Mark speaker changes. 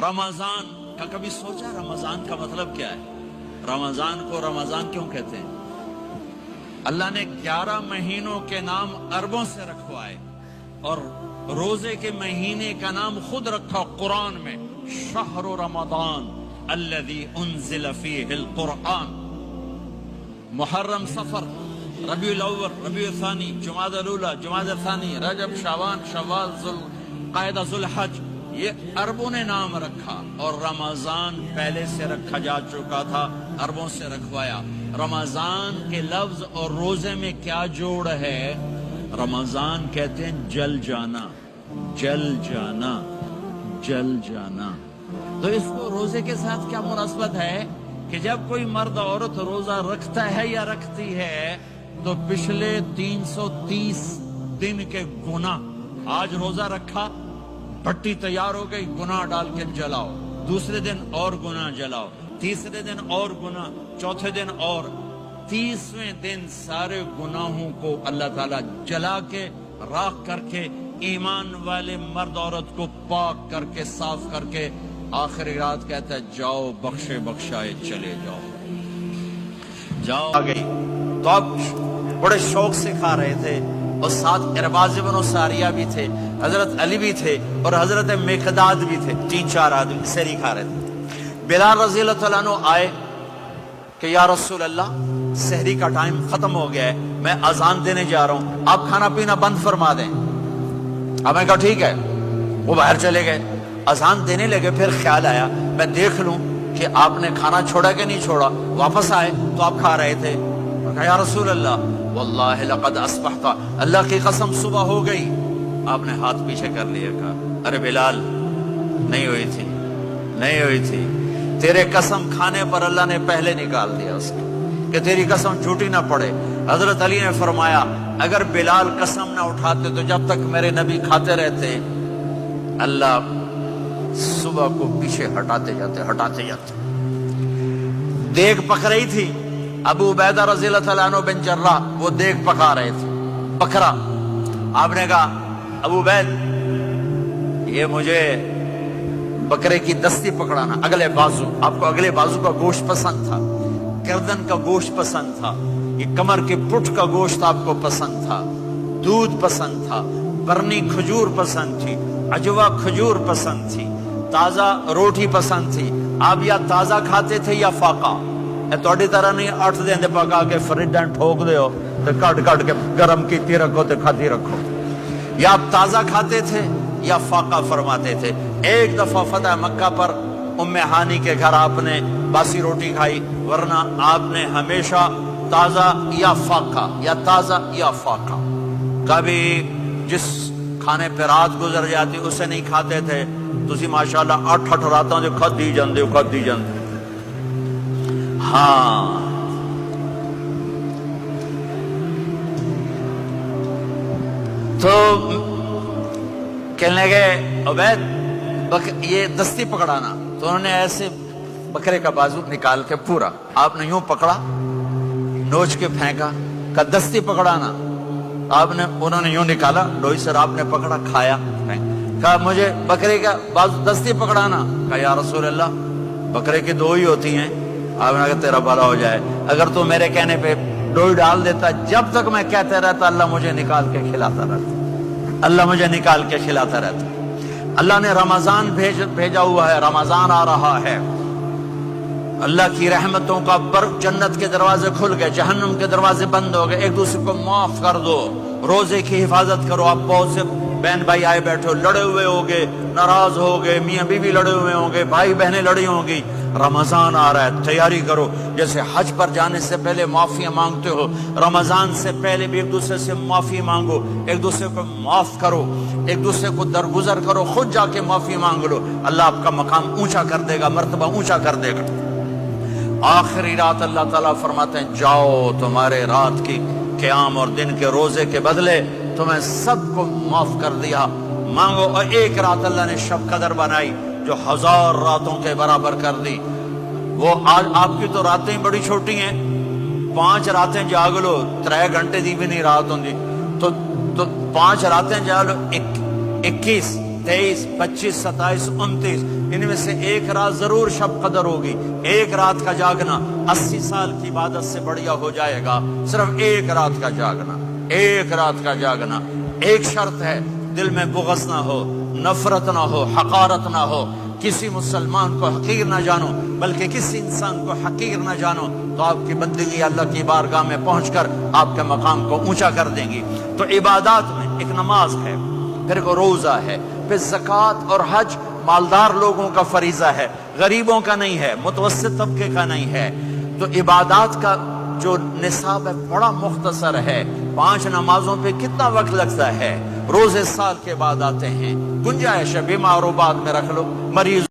Speaker 1: رمضان کا کبھی سوچا رمضان کا مطلب کیا ہے؟ رمضان کو رمضان کیوں کہتے ہیں؟ اللہ نے 11 مہینوں کے نام عربوں سے رکھوائے اور روزے کے مہینے کا نام خود رکھا قرآن میں، شہر رمضان الذی انزل فیہ القرآن۔ محرم، صفر، ربیع الاول، ربیع الثانی، جمادی الاولی، جمادی الثانی، رجب، شعبان، شوال، ذوالقعدہ، ذوالحج، یہ عربوں نے نام رکھا اور رمضان پہلے سے رکھا جا چکا تھا، عربوں سے رکھوایا۔ رمضان کے لفظ اور روزے میں کیا جوڑ ہے؟ رمضان کہتے ہیں جل جانا، جل جانا، جل جانا۔ تو اس کو روزے کے ساتھ کیا مناسبت ہے کہ جب کوئی مرد عورت روزہ رکھتا ہے یا رکھتی ہے تو پچھلے 330 دن کے گناہ، آج روزہ رکھا، بھٹی تیار ہو گئی، گناہ ڈال کے جلاؤ، دوسرے دن اور گناہ جلاؤ، تیسرے دن اور گناہ، چوتھے دن اور، 30ویں دن سارے گناہوں کو اللہ تعالیٰ جلا کے، راکھ کر کے، ایمان والے مرد عورت کو پاک کر کے، صاف کر کے، آخری رات کہتا ہے جاؤ بخشے بخشائے چلے جاؤ، جاؤ۔ آ گئی تو اب بڑے شوق سے کھا رہے تھے اور ساتھ ارباز بن ساریہ بھی تھے، حضرت علی بھی تھے اور حضرت مقداد بھی تھے، 3-4 آدمی سحری کھا رہے تھے۔ بلال رضی اللہ تعالیٰ عنہ آئے کہ یا رسول اللہ سحری کا ٹائم ختم ہو گیا ہے، میں اذان دینے جا رہا ہوں، آپ کھانا پینا بند فرما دیں۔ اب میں کہا ٹھیک ہے، وہ باہر چلے گئے، اذان دینے لگے، پھر خیال آیا میں دیکھ لوں کہ آپ نے کھانا چھوڑا کہ نہیں چھوڑا، واپس آئے تو آپ کھا رہے تھے۔ میں کہا یا رسول اللہ واللہ لقد اصبحت، اللہ کی قسم صبح ہو گئی۔ آپ نے ہاتھ پیچھے کر لیا، کہا ارے بلال نہیں ہوئی تھی، نہیں ہوئی تھی، تیرے قسم کھانے پر اللہ نے پہلے نکال دیا اس کو کہ تیری قسم جھوٹی نہ پڑے۔ حضرت علی نے فرمایا اگر بلال قسم نہ اٹھاتے تو جب تک میرے نبی کھاتے رہتے اللہ صبح کو پیچھے ہٹاتے جاتے۔ دیگ پک رہی تھی، ابو عبیدہ رضی اللہ تعالیٰ عنہ بن جراح وہ دیگ پکا رہے تھے، بکرا۔ آپ نے کہا ابو عبید یہ مجھے بکرے کی دستی پکڑانا، اگلے بازو، آپ کو اگلے بازو کا گوشت پسند تھا، گردن کا گوشت پسند تھا، یہ کمر کے پٹ کا گوشت آپ کو پسند تھا، دودھ پسند تھا، برنی کھجور پسند تھی، عجوا کھجور پسند تھی، تازہ روٹی پسند تھی۔ آپ یا تازہ کھاتے تھے یا فاقہ، توڑی طرح نہیں 8 دن دے پکا کے فریج ڈن ٹھوک دے ہو تو کٹ کے گرم کیتی رکھو تو کھاتی رکھو، یا آپ تازہ کھاتے تھے یا فاقہ فرماتے تھے۔ ایک دفعہ فتح مکہ پر ام ہانی کے گھر آپ نے باسی روٹی کھائی، ورنہ آپ نے ہمیشہ تازہ یا فاقہ، یا تازہ یا فاقہ۔ کبھی جس کھانے پہ رات گزر جاتی اسے نہیں کھاتے تھے، تسی ماشاءاللہ 8 راتوں جو کھدی جاندے ہو۔ ہاں تو کہنے لگے عبید یہ دستی پکڑانا، تو انہوں نے ایسے بکرے کا بازو نکال کے پورا آپ نے یوں پکڑا، نوچ کے پھینکا، کہا دستی پکڑانا، انہوں نے یوں نکالا لوئی سر، آپ نے پکڑا، کھایا، کہا مجھے بکرے کا بازو دستی پکڑانا، کہا یا رسول اللہ بکرے کی 2 ہی ہوتی ہیں۔ آپ نے کہا تیرا بھلا ہو جائے، اگر تو میرے کہنے پہ ڈوئی ڈال دیتا، جب تک میں کہتے رہتا اللہ مجھے نکال کے کھلاتا رہتا، اللہ مجھے نکال کے کھلاتا رہتا۔ اللہ نے رمضان بھیجا ہوا ہے، رمضان آ رہا ہے، اللہ کی رحمتوں کا جنت کے دروازے کھل گئے، جہنم کے دروازے بند ہو گئے، ایک دوسرے کو معاف کر دو، روزے کی حفاظت کرو۔ آپ بہت سے بہن بھائی آئے بیٹھے ہو، لڑے ہوئے ہوگے، ناراض ہوگے، میاں بیوی لڑے ہوئے ہوں گے، بھائی بہنیں لڑی ہوں گی، رمضان آ رہا ہے، تیاری کرو۔ جیسے حج پر جانے سے پہلے معافیاں مانگتے ہو، رمضان سے پہلے بھی ایک دوسرے سے معافی مانگو، ایک دوسرے کو معاف کرو، ایک دوسرے کو درگزر کرو، خود جا کے معافی مانگ لو، اللہ آپ کا مقام اونچا کر دے گا، مرتبہ اونچا کر دے گا۔ آخری رات اللہ تعالیٰ فرماتے ہیں جاؤ تمہارے رات کی قیام اور دن کے روزے کے بدلے تمہیں سب کو معاف کر دیا، مانگو۔ اور ایک رات اللہ نے شب قدر بنائی جو 1000 راتوں کے برابر کر دی۔ وہ آج آپ کی تو راتیں بڑی چھوٹی ہیں، 5 راتیں جاگ لو، 3 گھنٹے دی بھی نہیں رات ہوں، تو 5 راتیں جاگ لو، 21 23, 25, 27, 29 ان میں سے ایک رات ضرور شب قدر ہوگی. ایک رات کا جاگنا 80 سال کی عبادت سے بڑھیا ہو جائے گا. صرف ایک رات کا جاگنا, ایک رات کا جاگنا. ایک شرط ہے, دل میں بغض نہ ہو, نفرت نہ ہو, حقارت نہ ہو. کسی مسلمان کو حقیر نہ جانو, بلکہ کسی انسان کو حقیر نہ جانو, تو آپ کی بندگی اللہ کی بارگاہ میں پہنچ کر آپ کے مقام کو اونچا کر دیں گی. تو عبادات میں ایک نماز ہے, پھر ایک روزہ ہے, پھر زکوٰۃ اور حج مالدار لوگوں کا فریضہ ہے, غریبوں کا نہیں ہے, متوسط طبقے کا نہیں ہے. تو عبادات کا جو نصاب ہے بڑا مختصر ہے. 5 نمازوں پہ کتنا وقت لگتا ہے؟ روزے سال کے بعد آتے ہیں. گنجائش ہے, بیمار و بعد میں رکھ لو, مریض